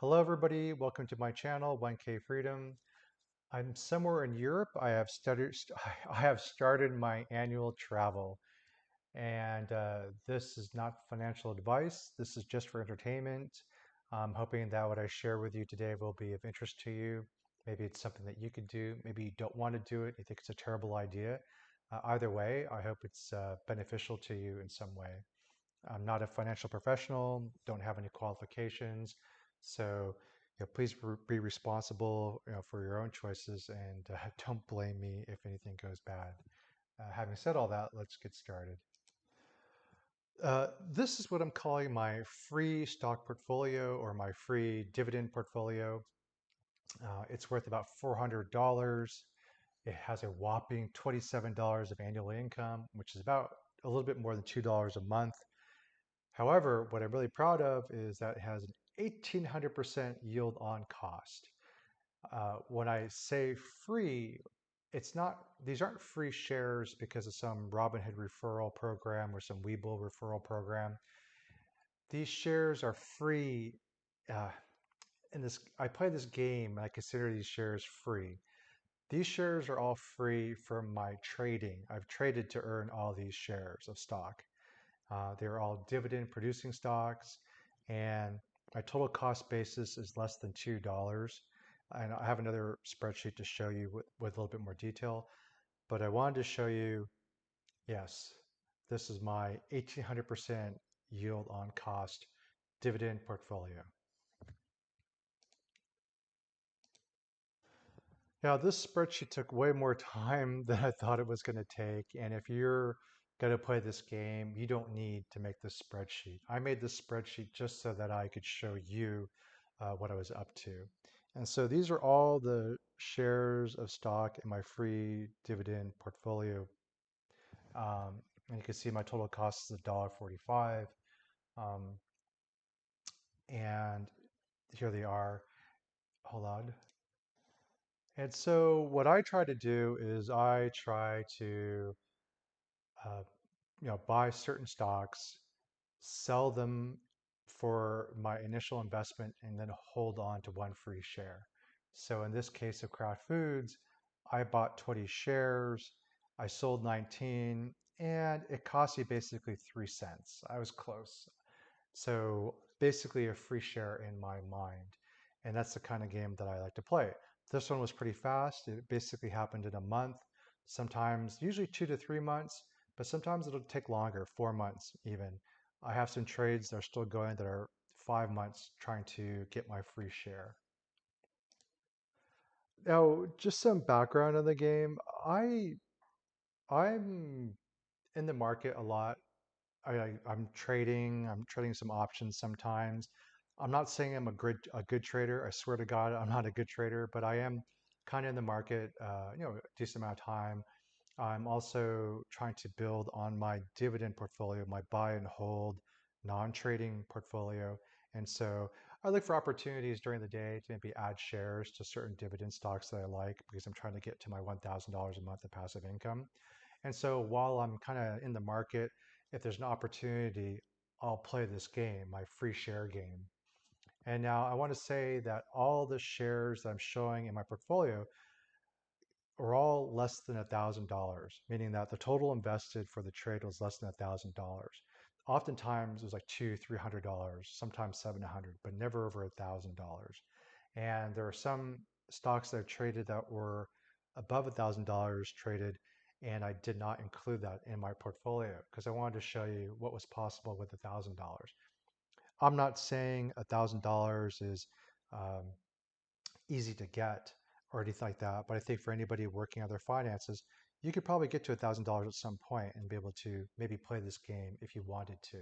Hello everybody, welcome to my channel, 1K Freedom. I'm somewhere in Europe. I have started my annual travel, and this is not financial advice. This is just for entertainment. I'm hoping that what I share with you today will be of interest to you. Maybe it's something that you could do. Maybe you don't want to do it. You think it's a terrible idea. Either way, I hope it's beneficial to you in some way. I'm not a financial professional, don't have any qualifications. So, please be responsible, for your own choices and don't blame me if anything goes bad. Having said all that, let's get started. This is what I'm calling my free stock portfolio or my free dividend portfolio. It's worth about $400. It has a whopping $27 of annual income, which is about a little bit more than $2 a month. However, what I'm really proud of is that it has an 1,800% yield on cost. When I say free, it's not, these aren't free shares because of some Robinhood referral program or some Webull referral program. These shares are free. Uh, I play this game and I consider these shares free. These shares are all free from my trading. I've traded to earn all these shares of stock. They're all dividend producing stocks, and my total cost basis is less than $2. And I have another spreadsheet to show you with a little bit more detail, but I wanted to show you, yes, this is my 1,800% yield on cost dividend portfolio. Now, this spreadsheet took way more time than I thought it was going to take. And if you're going to play this game, you don't need to make this spreadsheet. I made this spreadsheet just so that I could show you what I was up to. And so these are all the shares of stock in my free dividend portfolio. And you can see my total cost is $1.45. Um, and here they are. Hold on. And so what I try to do is I try to uh, buy certain stocks, sell them for my initial investment, and then hold on to one free share. So in this case of Kraft Foods, I bought 20 shares, I sold 19, and it cost me basically 3 cents. I was close. So basically a free share in my mind. And that's the kind of game that I like to play. This one was pretty fast. It basically happened in a month, sometimes usually 2 to 3 months, but sometimes it'll take longer, 4 months even. I have some trades that are still going that are 5 months trying to get my free share. Now, just some background on the game. I'm in the market a lot. I'm trading some options sometimes. I'm not saying I'm a good trader. I swear to God, I'm not a good trader, but I am kind of in the market, a decent amount of time. I'm also trying to build on my dividend portfolio, my buy and hold non-trading portfolio. And so I look for opportunities during the day to maybe add shares to certain dividend stocks that I like because I'm trying to get to my $1,000 a month of passive income. And so while I'm kind of in the market, if there's an opportunity, I'll play this game, my free share game. And now I want to say that all the shares that I'm showing in my portfolio are all less than $1,000, meaning that the total invested for the trade was less than $1,000. Oftentimes it was like $200, $300, sometimes 700, but never over $1,000. And there are some stocks that I traded that were above $1,000 traded, and I did not include that in my portfolio because I wanted to show you what was possible with $1,000. I'm not saying $1,000 is um, easy to get or anything like that. But I think for anybody working on their finances, you could probably get to $1,000 at some point and be able to maybe play this game if you wanted to.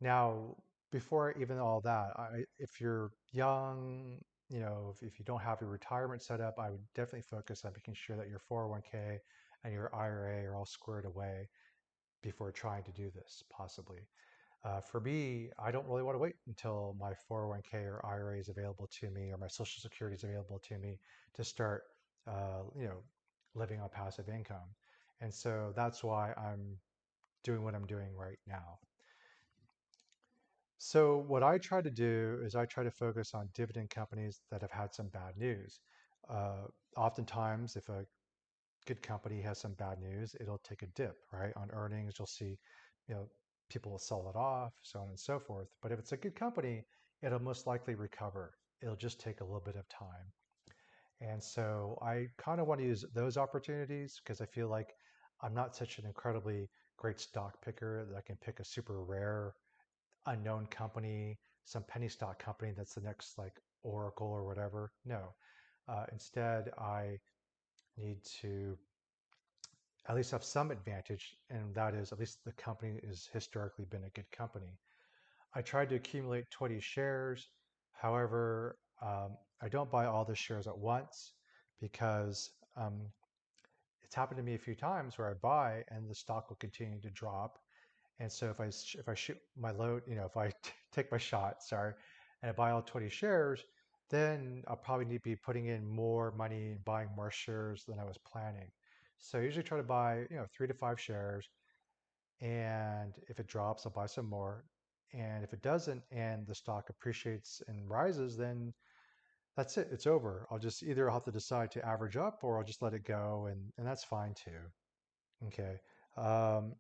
Now, before even all that, if you're young, if you don't have your retirement set up, I would definitely focus on making sure that your 401k and your IRA are all squared away before trying to do this, possibly. For me, I don't really want to wait until my 401k or IRA is available to me or my Social Security is available to me to start, uh, you know, living on passive income. And so that's why I'm doing what I'm doing right now. So what I try to do is I try to focus on dividend companies that have had some bad news. Uh, Oftentimes, if a good company has some bad news, it'll take a dip, right? On earnings, you'll see, you know, people will sell it off, so on and so forth. But if it's a good company, it'll most likely recover. It'll just take a little bit of time. And so I kind of want to use those opportunities because I feel like I'm not such an incredibly great stock picker that I can pick a super rare unknown company, some penny stock company that's the next like Oracle or whatever. No. Instead, I need to at least have some advantage, and that is at least the company has historically been a good company. I tried to accumulate 20 shares. However, I don't buy all the shares at once because it's happened to me a few times where I buy and the stock will continue to drop. And so if I shoot my load, if I take my shot, sorry, and I buy all 20 shares, then I'll probably need to be putting in more money and buying more shares than I was planning. So I usually try to buy, 3 to 5 shares, and if it drops, I'll buy some more. And if it doesn't, and the stock appreciates and rises, then that's it. It's over. I'll just either have to decide to average up or I'll just let it go, and that's fine too. Okay. Um,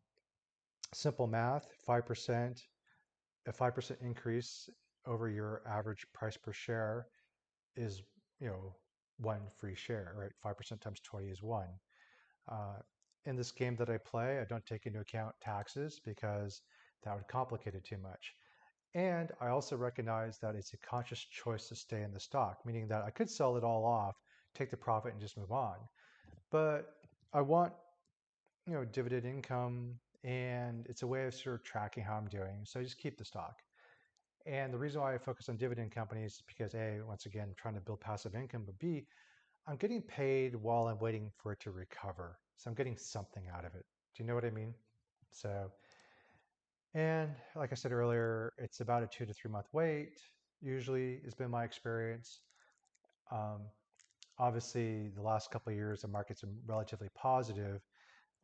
Simple math, 5%, a 5% increase over your average price per share is, you know, one free share, right? 5% times 20 is one. Uh, in this game that I play, I don't take into account taxes because that would complicate it too much. And I also recognize that it's a conscious choice to stay in the stock, meaning that I could sell it all off, take the profit, and just move on. But I want, dividend income, and it's a way of sort of tracking how I'm doing. So I just keep the stock. And the reason why I focus on dividend companies is because A, once again, I'm trying to build passive income, but B, I'm getting paid while I'm waiting for it to recover. So I'm getting something out of it. Do you know what I mean? So, and like I said earlier, it's about a 2 to 3 month wait, usually has been my experience. Um, Obviously, the last couple of years, the market's been relatively positive.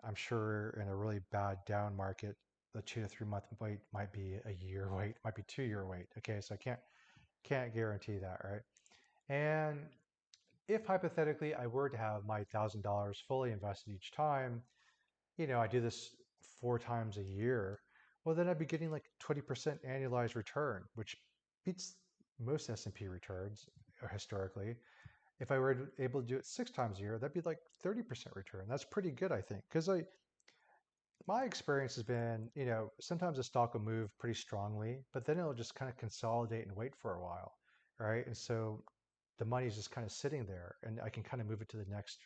I'm sure in a really bad down market, the 2 to 3 month wait might be a year wait, might be 2 year wait. Okay, so I can't guarantee that, right? And if hypothetically I were to have my $1,000 fully invested each time, I do this 4 times a year, well, then I'd be getting like 20% annualized return, which beats most S&P returns historically. If I were able to do it 6 times a year, that'd be like 30% return. That's pretty good, I think, because my experience has been, sometimes a stock will move pretty strongly, but then it'll just kind of consolidate and wait for a while, right? And so the money's just kind of sitting there, and I can kind of move it to the next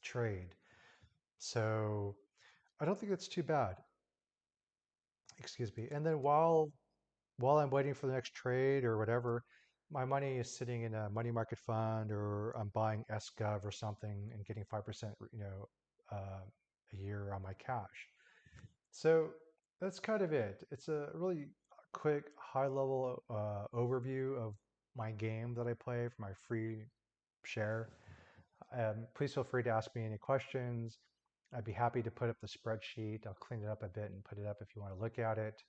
trade. So I don't think that's too bad. Excuse me. And then while I'm waiting for the next trade or whatever, my money is sitting in a money market fund, or I'm buying SGov or something and getting 5%, a year on my cash. So that's kind of it. It's a really quick, high level overview of my game that I play for my free share. Please feel free to ask me any questions. I'd be happy to put up the spreadsheet. I'll clean it up a bit and put it up if you want to look at it.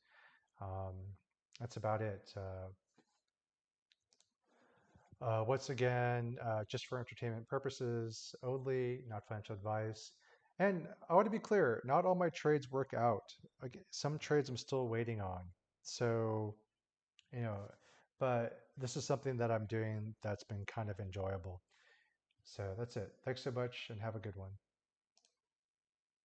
Um, that's about it. Once again, just for entertainment purposes only, not financial advice. And I want to be clear, not all my trades work out. Like, some trades I'm still waiting on. So, you know, but this is something that I'm doing that's been kind of enjoyable. So that's it. Thanks so much and have a good one.